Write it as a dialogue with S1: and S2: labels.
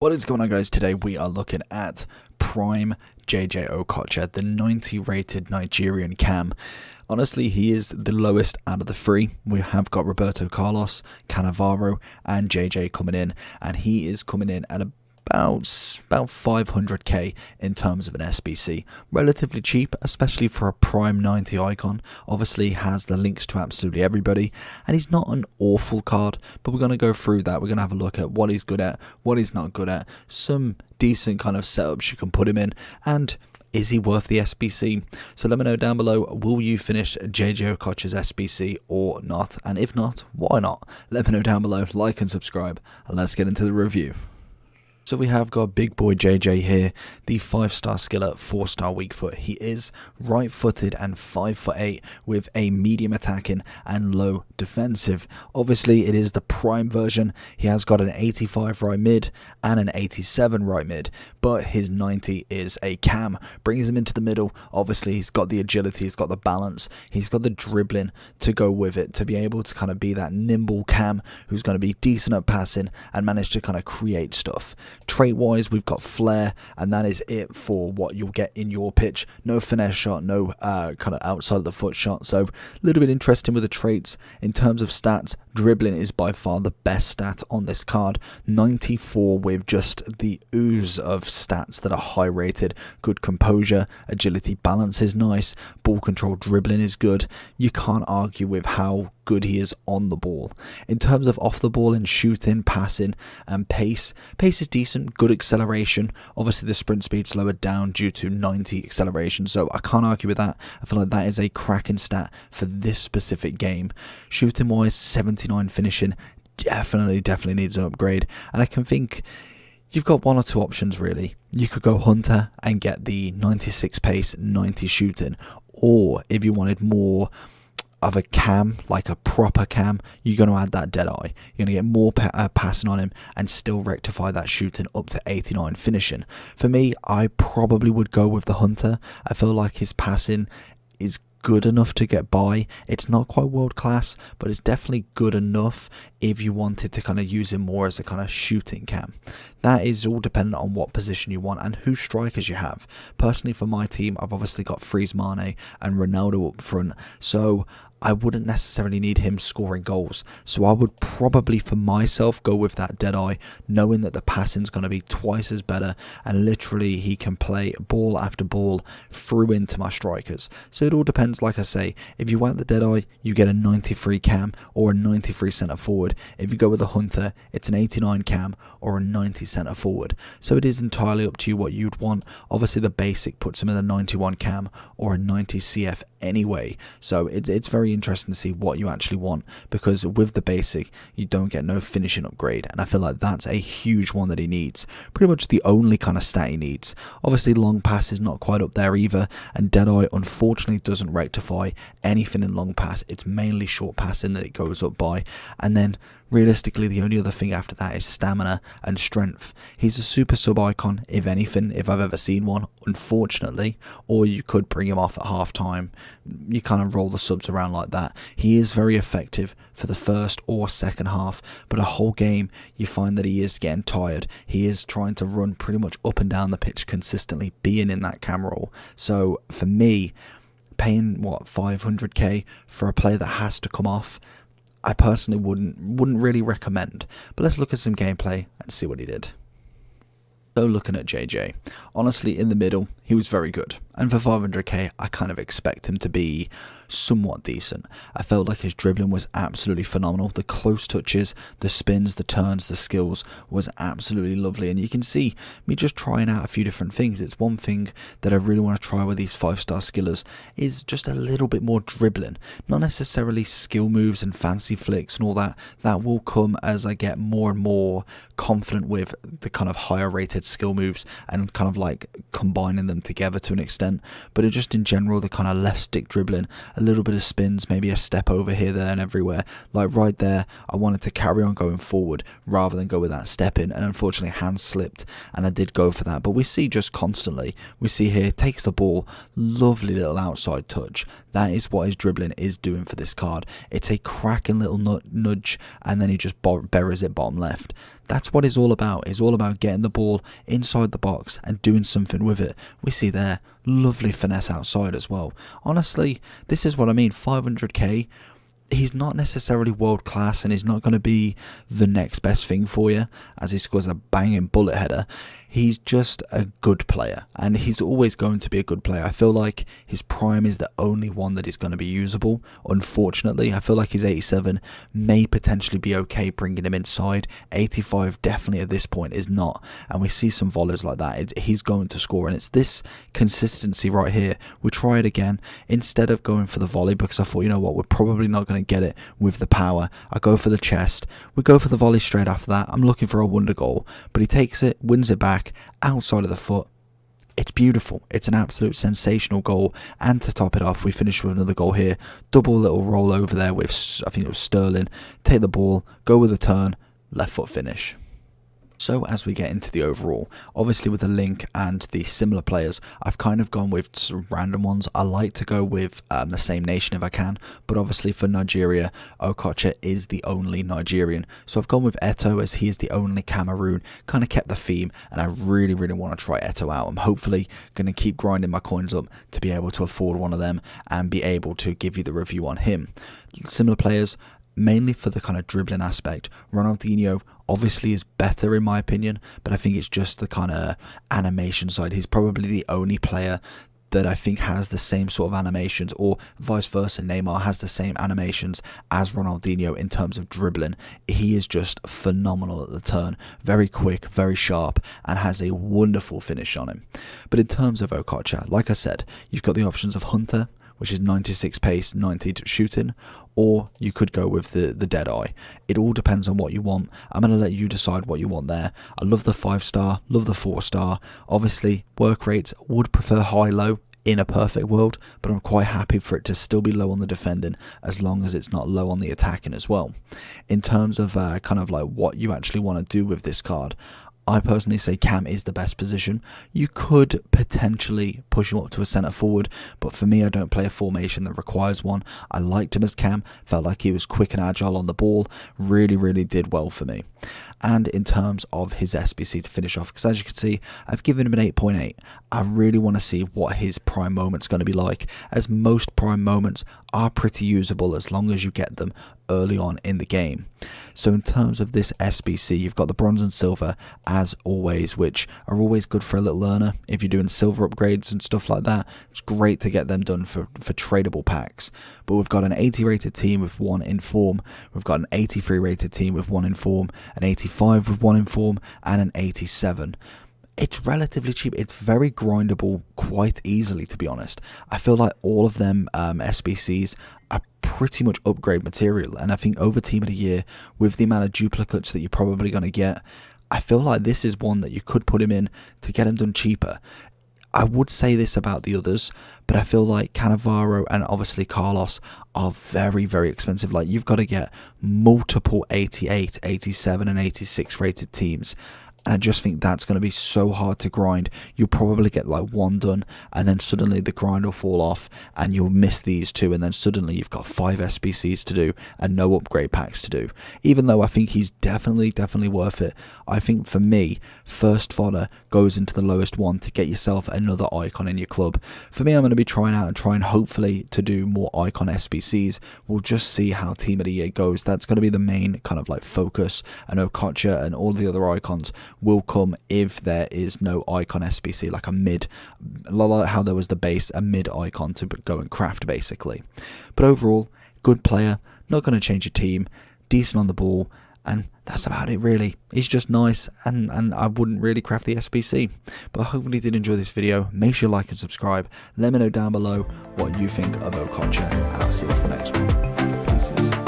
S1: What is going on, guys? Today we are looking at Prime JJ Okocha, the 90 rated Nigerian cam. Honestly, he is the lowest out of the three. We have got Roberto Carlos, Cannavaro and JJ coming in, and he is coming in at about 500k in terms of an SBC. Relatively cheap, especially for a Prime 90 icon. Obviously has the links to absolutely everybody, and he's not an awful card, but we're going to go through that. We're going to have a look at what he's good at, what he's not good at, some decent kind of setups you can put him in, and is he worth the SBC? So let me know down below, will you finish JJ Okocha's SBC or not? And if not, why not? Let me know down below, like and subscribe, and let's get into the review. So we have got big boy JJ here, the 5-star skiller, 4-star weak foot. He is right-footed and 5'8" with a medium attacking and low defensive. Obviously, it is the prime version. He has got an 85 right mid and an 87 right mid, but his 90 is a cam. Brings him into the middle. Obviously, he's got the agility, he's got the balance, he's got the dribbling to go with it, to be able to kind of be that nimble cam who's going to be decent at passing and manage to kind of create stuff. Trait wise, we've got flair, and that is it for what you'll get in your pitch. No finesse shot, no kind of outside of the foot shot. So a little bit interesting with the traits. In terms of stats, dribbling is by far the best stat on this card. 94 with just the ooze of stats that are high rated. Good composure, agility, balance is nice, ball control, dribbling is good. You can't argue with how good he is on the ball. In terms of off the ball and shooting, passing and pace is decent. Good acceleration. Obviously the sprint speed's lowered down due to 90 acceleration, so I can't argue with that. I feel like that is a cracking stat for this specific game. Shooting wise, 79 finishing definitely needs an upgrade, and I can think you've got one or two options really. You could go Hunter and get the 96 pace, 90 shooting, or if you wanted more of a cam, like a proper cam, you're going to add that Deadeye. You're going to get more passing on him and still rectify that shooting up to 89 finishing. For me, I probably would go with the Hunter. I feel like his passing is good enough to get by. It's not quite world class, but it's definitely good enough if you wanted to kind of use him more as a kind of shooting cam. That is all dependent on what position you want and whose strikers you have. Personally, for my team, I've obviously got Freeze Mane and Ronaldo up front, so I wouldn't necessarily need him scoring goals. So I would probably, for myself, go with that Deadeye, knowing that the passing's going to be twice as better, and literally he can play ball after ball through into my strikers. So it all depends, like I say. If you want the Deadeye, you get a 93 cam or a 93 centre forward. If you go with a Hunter, it's an 89 cam or a 90 centre forward. So it is entirely up to you what you'd want. Obviously the basic puts him in a 91 cam or a 90 CF anyway. So it's very interesting to see what you actually want, because with the basic you don't get no finishing upgrade, and I feel like that's a huge one that he needs. Pretty much the only kind of stat he needs. Obviously long pass is not quite up there either, and Deadeye unfortunately doesn't rectify anything in long pass. It's mainly short passing that it goes up by, and then realistically the only other thing after that is stamina and strength. He's a super sub icon, if anything, if I've ever seen one, unfortunately. Or you could bring him off at half time. You kind of roll the subs around like that. He is very effective for the first or second half, but a whole game you find that he is getting tired. He is trying to run pretty much up and down the pitch consistently, being in that cam roll. So for me, paying what, 500k for a player that has to come off, I personally wouldn't really recommend. But let's look at some gameplay and see what he did. So looking at JJ, honestly in the middle he was very good, and for 500k I kind of expect him to be somewhat decent. I felt like his dribbling was absolutely phenomenal. The close touches, the spins, the turns, the skills was absolutely lovely, and you can see me just trying out a few different things. It's one thing that I really want to try with these 5-star skillers is just a little bit more dribbling, not necessarily skill moves and fancy flicks and all that. That will come as I get more and more confident with the kind of higher rated skill moves and kind of like combining them together to an extent. extent, but it just in general, the kind of left stick dribbling, a little bit of spins, maybe a step over here, there and everywhere. Like right there, I wanted to carry on going forward rather than go with that step in, and unfortunately hands slipped and I did go for that. But we see just constantly, we see here, takes the ball, lovely little outside touch. That is what his dribbling is doing for this card. It's a cracking little nudge, and then he just buries it bottom left. That's what it's all about. It's all about getting the ball inside the box and doing something with it. We see there, lovely finesse outside as well. Honestly, this is what I mean, 500k. He's not necessarily world class, and he's not going to be the next best thing for you as he scores a banging bullet header. He's just a good player, and he's always going to be a good player. I feel like his prime is the only one that is going to be usable. Unfortunately, I feel like his 87 may potentially be okay bringing him inside. 85 definitely at this point is not, and we see some volleys like that. He's going to score, and it's this consistency right here. We try it again instead of going for the volley, because I thought, you know what, we're probably not going to get it with the power. I go for the chest. We go for the volley straight after that. I'm looking for a wonder goal, but he takes it, wins it back outside of the foot. It's beautiful. It's an absolute sensational goal. And to top it off, we finish with another goal here. Double little roll over there with, I think it was Sterling. Take the ball, go with a turn, left foot finish. So as we get into the overall, obviously with the link and the similar players, I've kind of gone with some random ones. I like to go with the same nation if I can, but obviously for Nigeria, Okocha is the only Nigerian. So I've gone with Eto as he is the only Cameroon, kind of kept the theme, and I really want to try Eto out. I'm hopefully going to keep grinding my coins up to be able to afford one of them and be able to give you the review on him. Similar players, mainly for the kind of dribbling aspect. Ronaldinho obviously is better in my opinion, but I think it's just the kind of animation side. He's probably the only player that I think has the same sort of animations, or vice versa, Neymar has the same animations as Ronaldinho in terms of dribbling. He is just phenomenal at the turn, very quick, very sharp, and has a wonderful finish on him. But in terms of Okocha, like I said, you've got the options of Hunter, which is 96 pace, 90 shooting, or you could go with the dead eye. It all depends on what you want. I'm going to let you decide what you want there. I love the 5-star, love the 4-star. Obviously, work rates, would prefer high-low in a perfect world, but I'm quite happy for it to still be low on the defending as long as it's not low on the attacking as well. In terms of kind of like what you actually want to do with this card, I personally say Cam is the best position. You could potentially push him up to a centre forward, but for me, I don't play a formation that requires one. I liked him as Cam, felt like he was quick and agile on the ball, really did well for me. And in terms of his SBC to finish off, because as you can see, I've given him an 8.8. I really want to see what his prime moment's going to be like, as most prime moments are pretty usable as long as you get them early on in the game. So in terms of this SBC, you've got the bronze and silver as always, which are always good for a little learner. If you're doing silver upgrades and stuff like that, it's great to get them done for tradable packs. But we've got an 80 rated team with 1 in form, we've got an 83 rated team with 1 in form, an 85 with 1 in form, and an 87. It's relatively cheap. It's very grindable quite easily, to be honest. I feel like all of them SBCs are pretty much upgrade material, and I think over Team of the Year, with the amount of duplicates that you're probably going to get, I feel like this is one that you could put him in to get him done cheaper. I would say this about the others, but I feel like Cannavaro and obviously Carlos are very expensive. Like, you've got to get multiple 88, 87 and 86 rated teams. And I just think that's going to be so hard to grind. You'll probably get like one done, and then suddenly the grind will fall off and you'll miss these two, and then suddenly you've got 5 SBCs to do and no upgrade packs to do. Even though I think he's definitely worth it, I think for me, first fodder goes into the lowest one to get yourself another icon in your club. For me, I'm going to be trying out and trying hopefully to do more icon SBCs. We'll just see how Team of the Year goes. That's going to be the main kind of like focus, and Okocha and all the other icons will come if there is no icon SBC, like a mid, like how there was the base, a mid icon to go and craft basically. But overall, good player, not going to change your team, decent on the ball, and that's about it really. He's just nice, and I wouldn't really craft the SBC. But hopefully you did enjoy this video. Make sure you like and subscribe. Let me know down below what you think of Okocha, and I'll see you for the next one. Peace.